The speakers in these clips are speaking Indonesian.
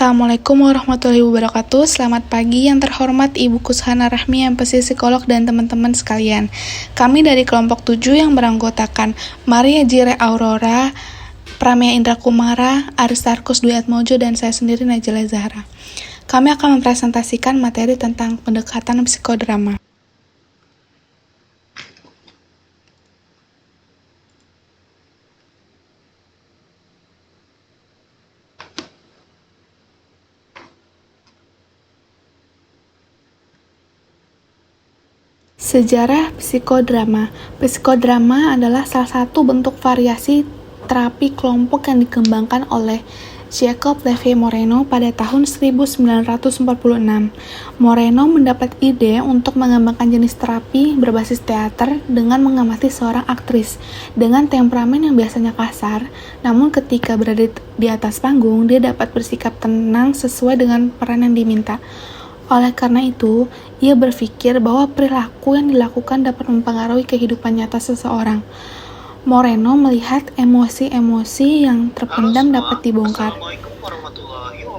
Assalamualaikum warahmatullahi wabarakatuh. Selamat pagi yang terhormat Ibu Kushana Rahmi, MPC Psikolog dan teman-teman sekalian. Kami dari kelompok 7 yang beranggotakan Maria Jire Aurora, Pramia Indra Kumara, Aristarkus Dwi Atmojo, dan saya sendiri Najila Zahra. Kami akan mempresentasikan materi tentang pendekatan psikodrama. Sejarah psikodrama. Psikodrama adalah salah satu bentuk variasi terapi kelompok yang dikembangkan oleh Jacob Levy Moreno pada tahun 1946. Moreno mendapat ide untuk mengembangkan jenis terapi berbasis teater dengan mengamati seorang aktris dengan temperamen yang biasanya kasar, namun ketika berada di atas panggung, dia dapat bersikap tenang sesuai dengan peran yang diminta. Oleh karena itu, ia berpikir bahwa perilaku yang dilakukan dapat mempengaruhi kehidupan nyata seseorang. Moreno melihat emosi-emosi yang terpendam dapat dibongkar.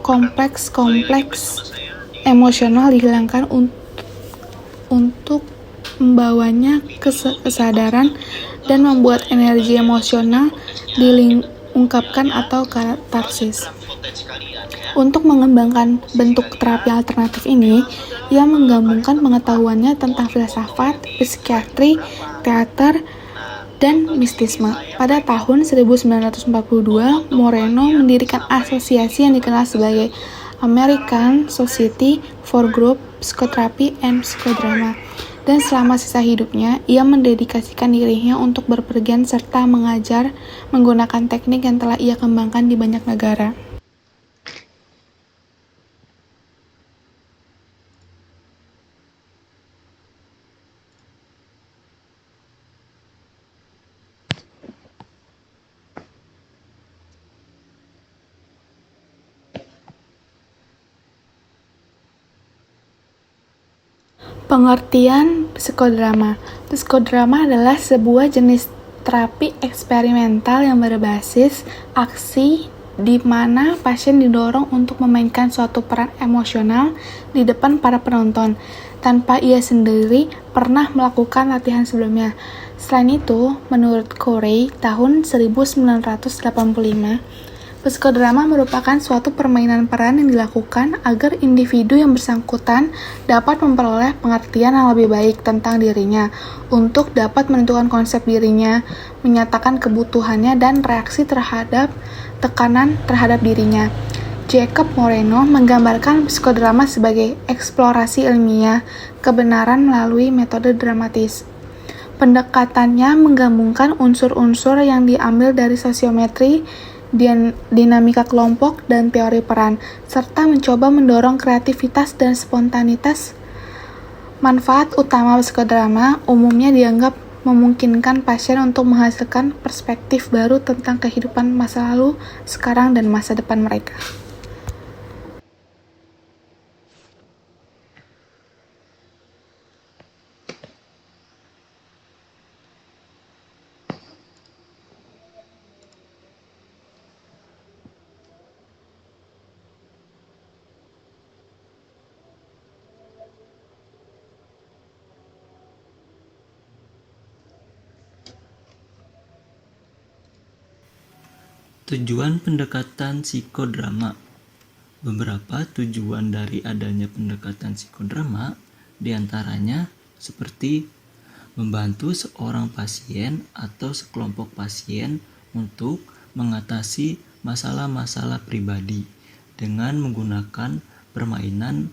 Kompleks emosional dihilangkan untuk membawanya ke kesadaran dan membuat energi emosional diungkapkan atau katarsis. Untuk mengembangkan bentuk terapi alternatif ini, ia menggabungkan pengetahuannya tentang filsafat, psikiatri, teater, dan mistisme. Pada tahun 1942, Moreno mendirikan asosiasi yang dikenal sebagai American Society for Group Psychotherapy and Psychodrama. Dan selama sisa hidupnya, ia mendedikasikan dirinya untuk berpergian serta mengajar menggunakan teknik yang telah ia kembangkan di banyak negara. Pengertian psikodrama. Psikodrama adalah sebuah jenis terapi eksperimental yang berbasis aksi di mana pasien didorong untuk memainkan suatu peran emosional di depan para penonton tanpa ia sendiri pernah melakukan latihan sebelumnya. Selain itu, menurut Corey tahun 1985, psikodrama merupakan suatu permainan peran yang dilakukan agar individu yang bersangkutan dapat memperoleh pengertian yang lebih baik tentang dirinya, untuk dapat menentukan konsep dirinya, menyatakan kebutuhannya, dan reaksi terhadap tekanan terhadap dirinya. Jacob Moreno menggambarkan psikodrama sebagai eksplorasi ilmiah kebenaran melalui metode dramatis. Pendekatannya menggabungkan unsur-unsur yang diambil dari sosiometri, dinamika kelompok, dan teori peran, serta mencoba mendorong kreativitas dan spontanitas. Manfaat utama psikodrama umumnya dianggap memungkinkan pasien untuk menghasilkan perspektif baru tentang kehidupan masa lalu, sekarang, dan masa depan mereka. Tujuan pendekatan psikodrama. Beberapa tujuan dari adanya pendekatan psikodrama diantaranya seperti membantu seorang pasien atau sekelompok pasien untuk mengatasi masalah-masalah pribadi dengan menggunakan permainan,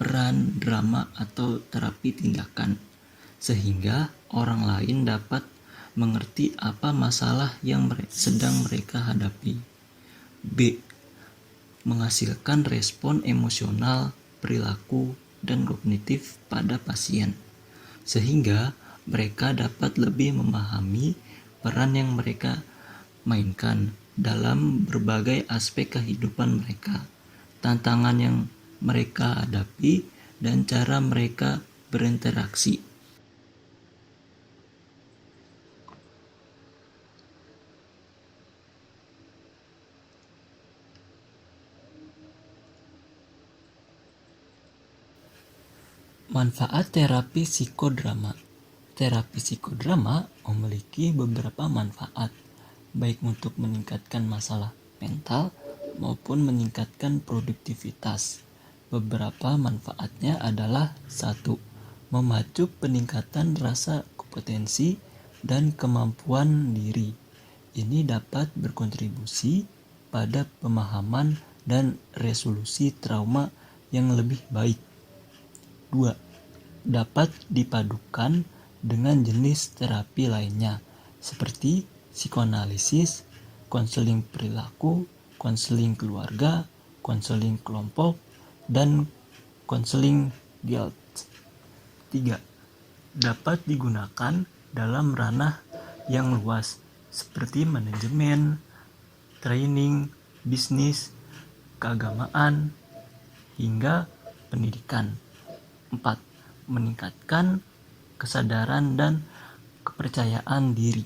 peran, drama, atau terapi tindakan, sehingga orang lain dapat mengerti apa masalah yang sedang mereka hadapi. B. Menghasilkan respon emosional, perilaku, dan kognitif pada pasien, sehingga mereka dapat lebih memahami peran yang mereka mainkan dalam berbagai aspek kehidupan mereka, tantangan yang mereka hadapi, dan cara mereka berinteraksi. Manfaat terapi psikodrama. Terapi psikodrama memiliki beberapa manfaat, baik untuk meningkatkan masalah mental maupun meningkatkan produktivitas. Beberapa manfaatnya adalah: 1. Memacu peningkatan rasa kompetensi dan kemampuan diri. Ini dapat berkontribusi pada pemahaman dan resolusi trauma yang lebih baik. 2. Dapat dipadukan dengan jenis terapi lainnya seperti psikoanalisis, konseling perilaku, konseling keluarga, konseling kelompok, dan konseling guilt. 3. Dapat digunakan dalam ranah yang luas seperti manajemen, training, bisnis, keagamaan, hingga pendidikan. 4. Meningkatkan kesadaran dan kepercayaan diri.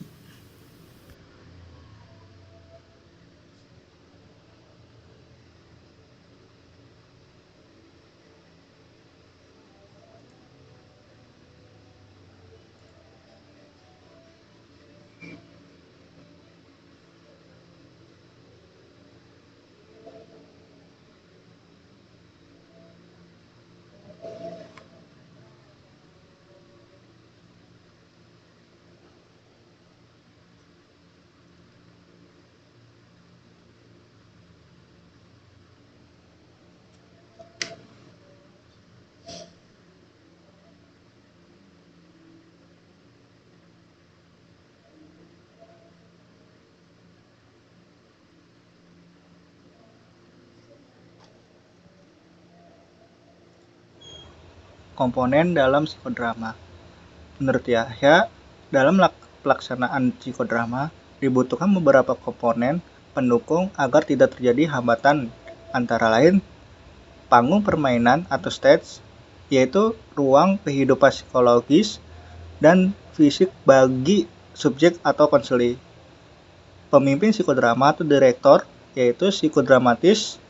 Komponen dalam psikodrama. Menurut Yahya, dalam pelaksanaan psikodrama dibutuhkan beberapa komponen pendukung agar tidak terjadi hambatan, antara lain panggung permainan atau stage, yaitu ruang kehidupan psikologis dan fisik bagi subjek atau konseli. Pemimpin psikodrama atau direktor, yaitu psikodramatis,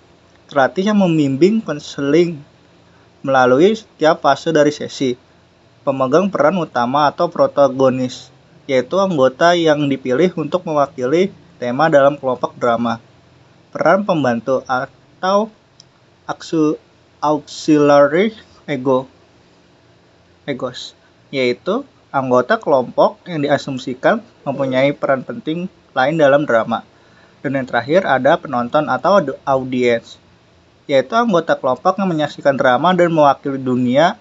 terlatih yang membimbing konseling melalui setiap fase dari sesi. Pemegang peran utama atau protagonis, yaitu anggota yang dipilih untuk mewakili tema dalam kelompok drama. Peran pembantu atau auxiliary egos, yaitu anggota kelompok yang diasumsikan mempunyai peran penting lain dalam drama. Dan yang terakhir ada penonton atau audiens, yaitu anggota kelompok yang menyaksikan drama dan mewakili dunia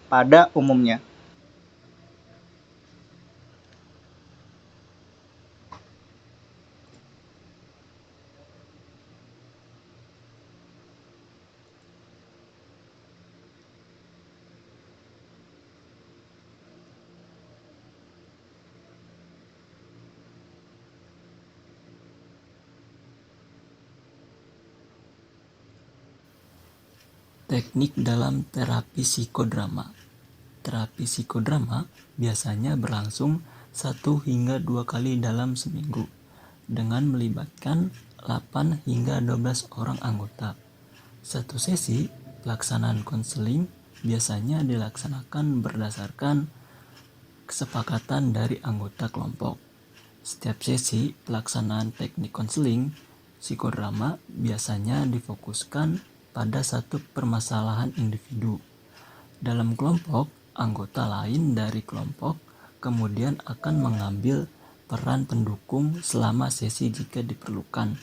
pada umumnya. Teknik dalam terapi psikodrama. Terapi psikodrama biasanya berlangsung 1 hingga 2 kali dalam seminggu dengan melibatkan 8 hingga 12 orang anggota. Satu sesi pelaksanaan konseling biasanya dilaksanakan berdasarkan kesepakatan dari anggota kelompok. Setiap sesi pelaksanaan teknik konseling psikodrama biasanya difokuskan pada satu permasalahan individu. Dalam kelompok, anggota lain dari kelompok kemudian akan mengambil peran pendukung selama sesi jika diperlukan.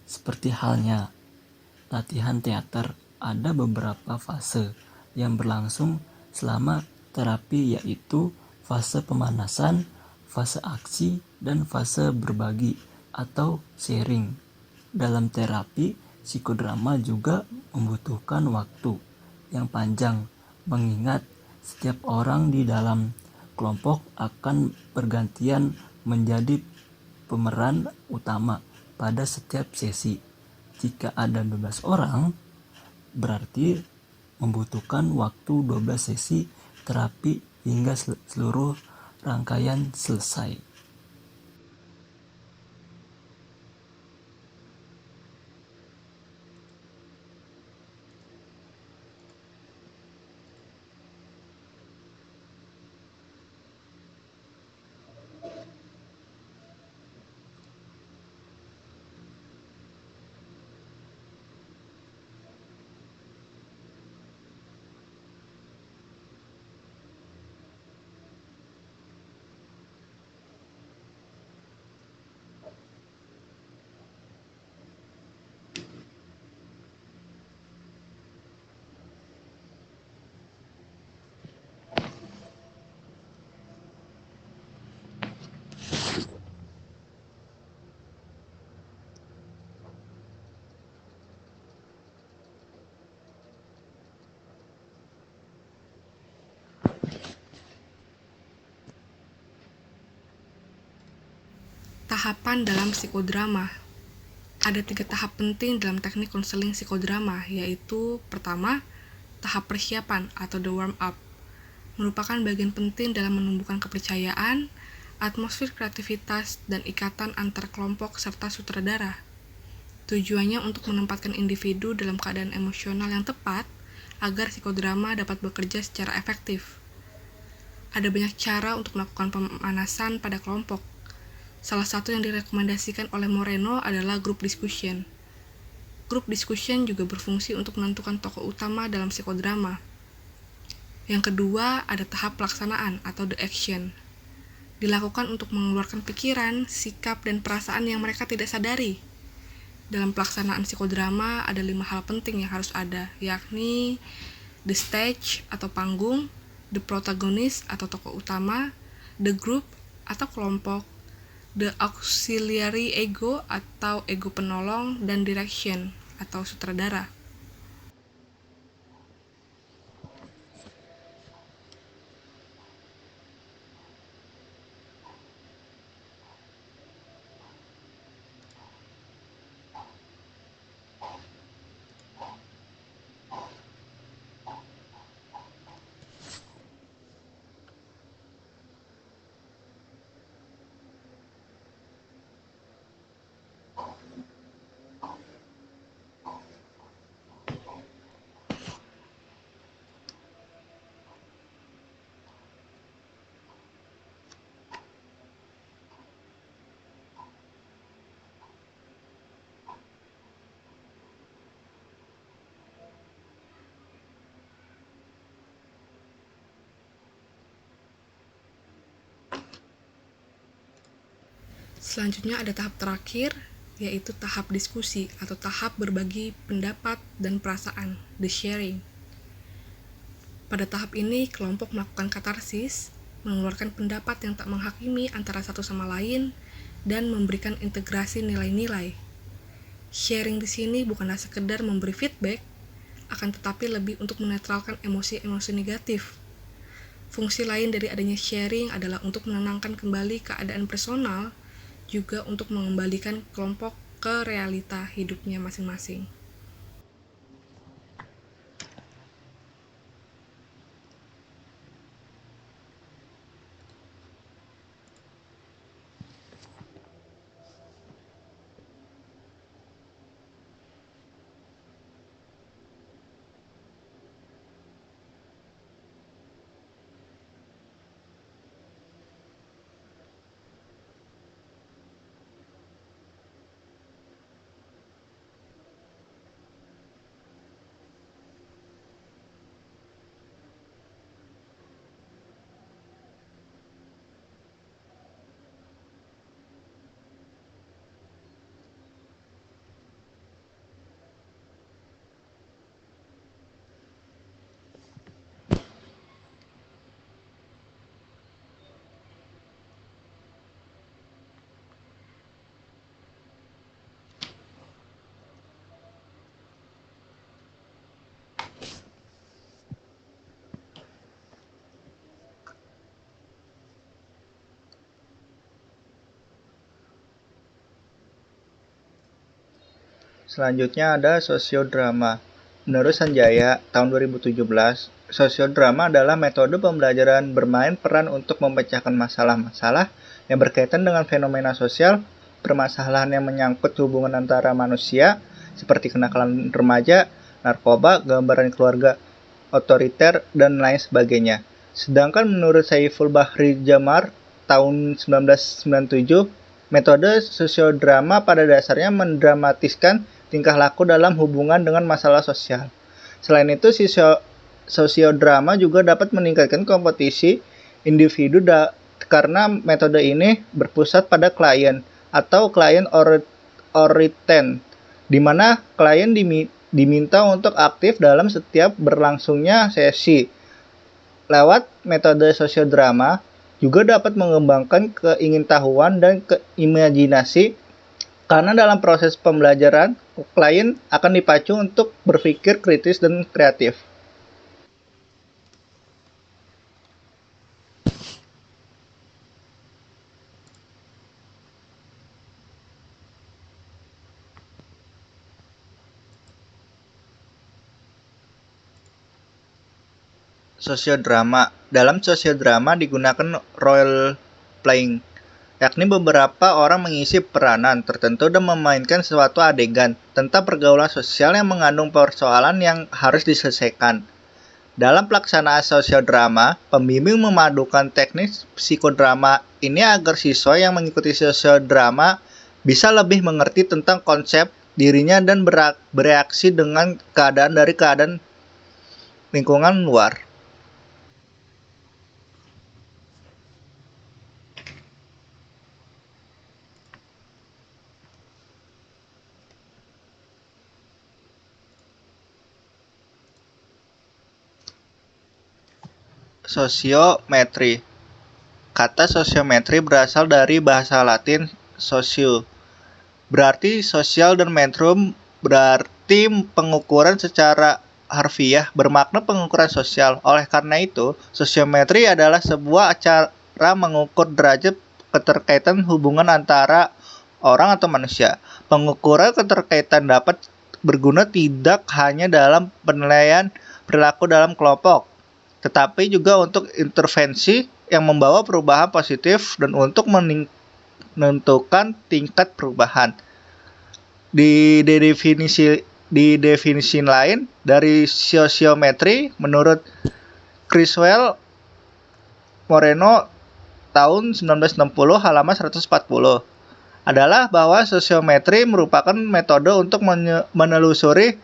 Seperti halnya latihan teater, ada beberapa fase yang berlangsung selama terapi, yaitu fase pemanasan, fase aksi, dan fase berbagi atau sharing. Dalam terapi psikodrama juga membutuhkan waktu yang panjang, mengingat setiap orang di dalam kelompok akan bergantian menjadi pemeran utama pada setiap sesi. Jika ada 12 orang, berarti membutuhkan waktu 12 sesi terapi hingga seluruh rangkaian selesai. Tahapan dalam psikodrama. Ada 3 tahap penting dalam teknik konseling psikodrama, yaitu pertama, tahap persiapan atau the warm up. Merupakan bagian penting dalam menumbuhkan kepercayaan, atmosfer kreativitas, dan ikatan antar kelompok serta sutradara. Tujuannya untuk menempatkan individu dalam keadaan emosional yang tepat agar psikodrama dapat bekerja secara efektif. Ada banyak cara untuk melakukan pemanasan pada kelompok. Salah satu yang direkomendasikan oleh Moreno adalah group discussion. Group discussion juga berfungsi untuk menentukan tokoh utama dalam psikodrama. Yang kedua, ada tahap pelaksanaan atau the action. Dilakukan untuk mengeluarkan pikiran, sikap, dan perasaan yang mereka tidak sadari. Dalam pelaksanaan psikodrama ada 5 hal penting yang harus ada, yakni the stage atau panggung, the protagonist atau tokoh utama, the group atau kelompok, the auxiliary ego atau ego penolong, dan direction atau sutradara. Selanjutnya ada tahap terakhir, yaitu tahap diskusi atau tahap berbagi pendapat dan perasaan, the sharing. Pada tahap ini, kelompok melakukan katarsis, mengeluarkan pendapat yang tak menghakimi antara satu sama lain, dan memberikan integrasi nilai-nilai. Sharing di sini bukanlah sekedar memberi feedback, akan tetapi lebih untuk menetralkan emosi-emosi negatif. Fungsi lain dari adanya sharing adalah untuk menenangkan kembali keadaan personal, juga untuk mengembalikan kelompok ke realita hidupnya masing-masing. Selanjutnya ada sosiodrama. Menurut Sanjaya, tahun 2017, sosiodrama adalah metode pembelajaran bermain peran untuk memecahkan masalah-masalah yang berkaitan dengan fenomena sosial, permasalahan yang menyangkut hubungan antara manusia, seperti kenakalan remaja, narkoba, gambaran keluarga otoriter, dan lain sebagainya. Sedangkan menurut Saiful Bahri Jamar, tahun 1997, metode sosiodrama pada dasarnya mendramatiskan tingkah laku dalam hubungan dengan masalah sosial. Selain itu, sosiodrama juga dapat meningkatkan kompetisi individu karena metode ini berpusat pada klien atau klien oriten, di mana klien diminta untuk aktif dalam setiap berlangsungnya sesi. Lewat metode sosiodrama juga dapat mengembangkan keingintahuan dan keimajinasi, karena dalam proses pembelajaran, klien akan dipacu untuk berpikir kritis dan kreatif. Sosiodrama. Dalam sosiodrama digunakan role playing, yakni beberapa orang mengisi peranan tertentu dan memainkan suatu adegan tentang pergaulan sosial yang mengandung persoalan yang harus diselesaikan. Dalam pelaksanaan sosiodrama, pembimbing memadukan teknik psikodrama ini agar siswa yang mengikuti sosiodrama bisa lebih mengerti tentang konsep dirinya dan bereaksi dengan keadaan lingkungan luar. Sosiometri. Kata sosiometri berasal dari bahasa Latin socio, berarti sosial, dan metrum berarti pengukuran secara harfiah, bermakna pengukuran sosial. Oleh karena itu, sosiometri adalah sebuah cara mengukur derajat keterkaitan hubungan antara orang atau manusia. Pengukuran keterkaitan dapat berguna tidak hanya dalam penilaian perilaku dalam kelompok, tetapi juga untuk intervensi yang membawa perubahan positif dan untuk menentukan tingkat perubahan. Di definisi lain dari sosiometri, menurut Criswell Moreno tahun 1960 halaman 140, adalah bahwa sosiometri merupakan metode untuk menelusuri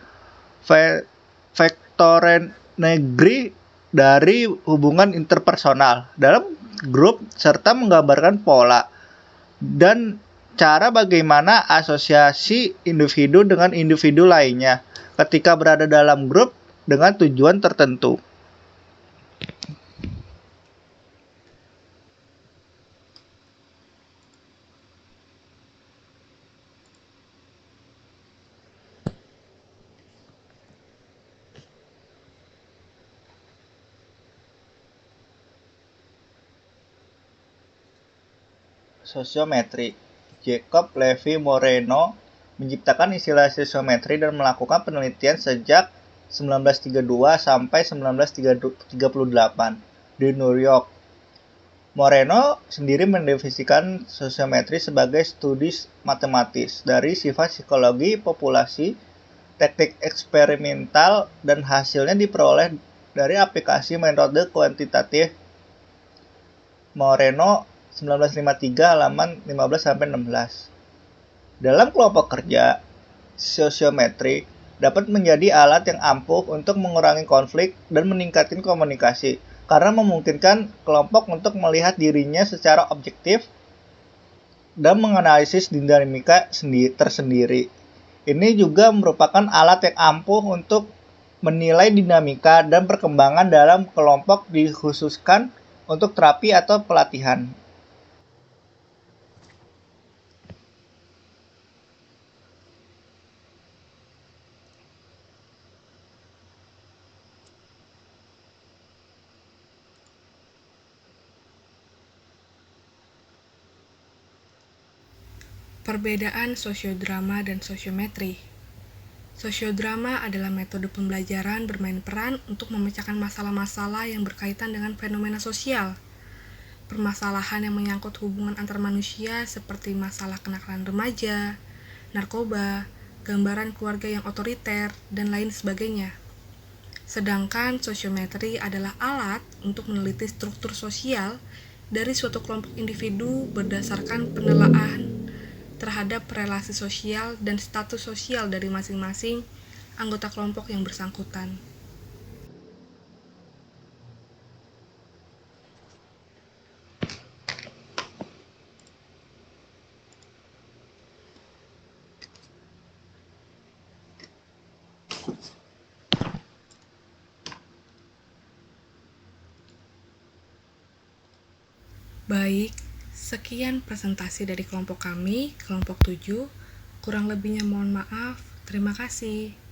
faktor negeri dari hubungan interpersonal dalam grup serta menggambarkan pola dan cara bagaimana asosiasi individu dengan individu lainnya ketika berada dalam grup dengan tujuan tertentu. Sosiometri. Jacob Levi Moreno menciptakan istilah sosiometri dan melakukan penelitian sejak 1932 sampai 1938 di New York. Moreno sendiri mendefinisikan sosiometri sebagai studi matematis dari sifat psikologi populasi, teknik eksperimental, dan hasilnya diperoleh dari aplikasi metode kuantitatif. Moreno 1953 halaman 15-16. Dalam kelompok kerja, sosiometri dapat menjadi alat yang ampuh untuk mengurangi konflik dan meningkatkan komunikasi karena memungkinkan kelompok untuk melihat dirinya secara objektif dan menganalisis dinamika tersendiri. Ini juga merupakan alat yang ampuh untuk menilai dinamika dan perkembangan dalam kelompok dikhususkan untuk terapi atau pelatihan. Perbedaan sosiodrama dan sosiometri. Sosiodrama adalah metode pembelajaran bermain peran untuk memecahkan masalah-masalah yang berkaitan dengan fenomena sosial. Permasalahan yang menyangkut hubungan antar manusia seperti masalah kenakalan remaja, narkoba, gambaran keluarga yang otoriter, dan lain sebagainya. Sedangkan sosiometri adalah alat untuk meneliti struktur sosial dari suatu kelompok individu berdasarkan penelaahan terhadap relasi sosial dan status sosial dari masing-masing anggota kelompok yang bersangkutan. Baik, sekian presentasi dari kelompok kami, kelompok 7. Kurang lebihnya mohon maaf. Terima kasih.